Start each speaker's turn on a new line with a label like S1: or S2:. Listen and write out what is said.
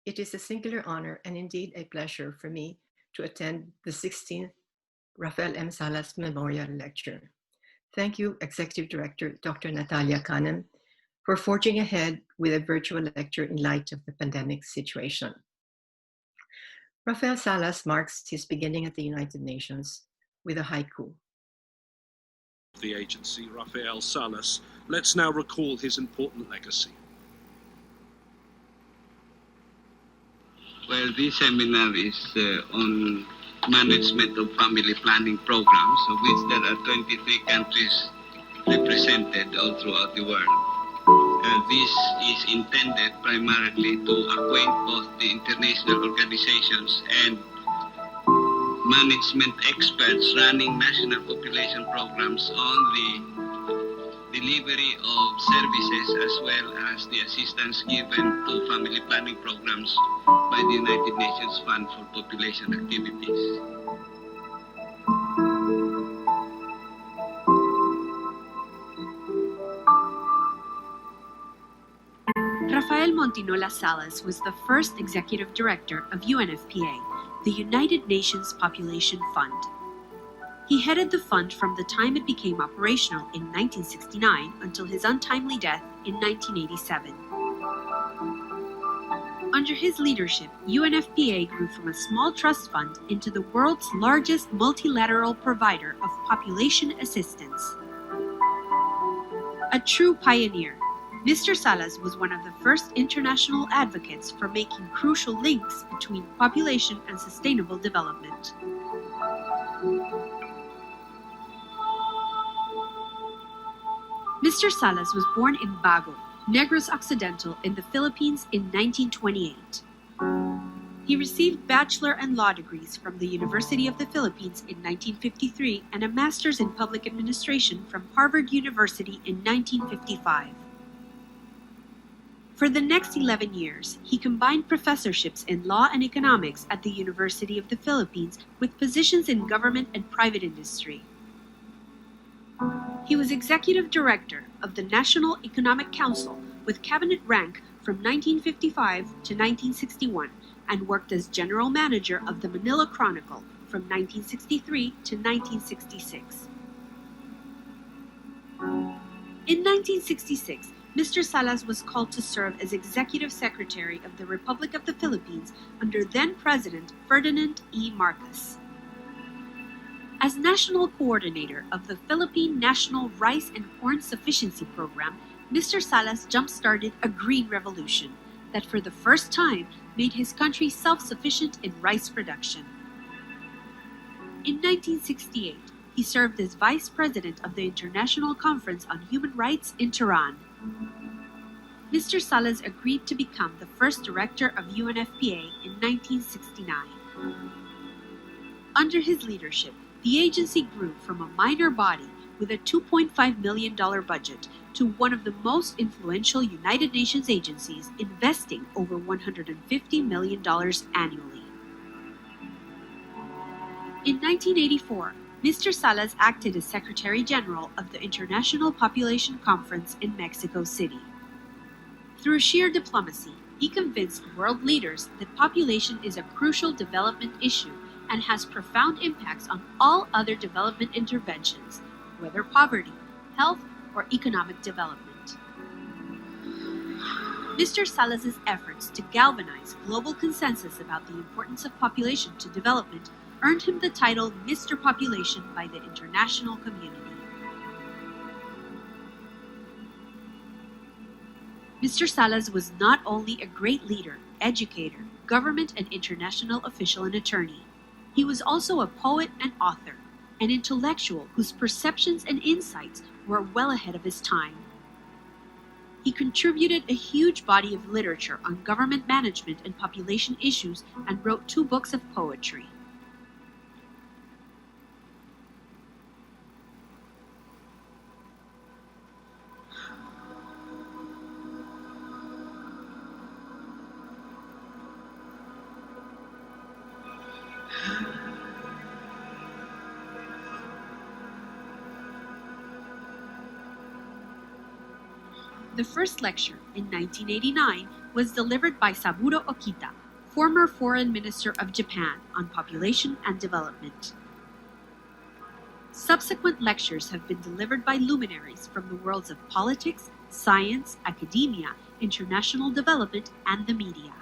S1: It is a singular honor and indeed a pleasure for me to attend the 16th Rafael M Salas Memorial Lecture. Thank you, Executive Director Dr. Natalia Kanem, for forging ahead with a virtual lecture in light of the pandemic situation. Rafael Salas marks his beginning at the United Nations with a haiku.
S2: The agency, Rafael Salas, let's now recall his important legacy.
S3: Well, this seminar is on management of family planning programs, of which there are 23 countries represented all throughout the world. This is intended primarily to acquaint both the international organizations and management experts running national population programs on the delivery of services as well as the assistance given to family planning programs by the United Nations Fund for Population Activities.
S4: Rafael Montinola Salas was the first executive director of UNFPA, the United Nations Population Fund. He headed the fund from the time it became operational in 1969 until his untimely death in 1987. Under his leadership, UNFPA grew from a small trust fund into the world's largest multilateral provider of population assistance. A true pioneer, Mr. Salas was one of the first international advocates for making crucial links between population and sustainable development. Mr. Salas was born in Bago, Negros Occidental in the Philippines in 1928. He received bachelor and law degrees from the University of the Philippines in 1953 and a master's in public administration from Harvard University in 1955. For the next 11 years, he combined professorships in law and economics at the University of the Philippines with positions in government and private industry. He was executive director of the National Economic Council with cabinet rank from 1955 to 1961 and worked as general manager of the Manila Chronicle from 1963 to 1966. In 1966, Mr. Salas was called to serve as Executive Secretary of the Republic of the Philippines under then-President Ferdinand E. Marcos. As National Coordinator of the Philippine National Rice and Corn Sufficiency Program, Mr. Salas jump-started a green revolution that for the first time made his country self-sufficient in rice production. In 1968, he served as Vice President of the International Conference on Human Rights in Tehran. Mr. Salas agreed to become the first director of UNFPA in 1969. Under his leadership, the agency grew from a minor body with a $2.5 million budget to one of the most influential United Nations agencies, investing over $150 million annually. In 1984, Mr. Salas acted as Secretary General of the International Population Conference in Mexico City. Through sheer diplomacy, he convinced world leaders that population is a crucial development issue and has profound impacts on all other development interventions, whether poverty, health, or economic development. Mr. Salas's efforts to galvanize global consensus about the importance of population to development earned him the title Mr. Population by the international community. Mr. Salas was not only a great leader, educator, government and international official and attorney. He was also a poet and author, an intellectual whose perceptions and insights were well ahead of his time. He contributed a huge body of literature on government management and population issues and wrote 2 books of poetry. The first lecture, in 1989, was delivered by Saburo Okita, former Foreign Minister of Japan on Population and Development. Subsequent lectures have been delivered by luminaries from the worlds of politics, science, academia, international development, and the media.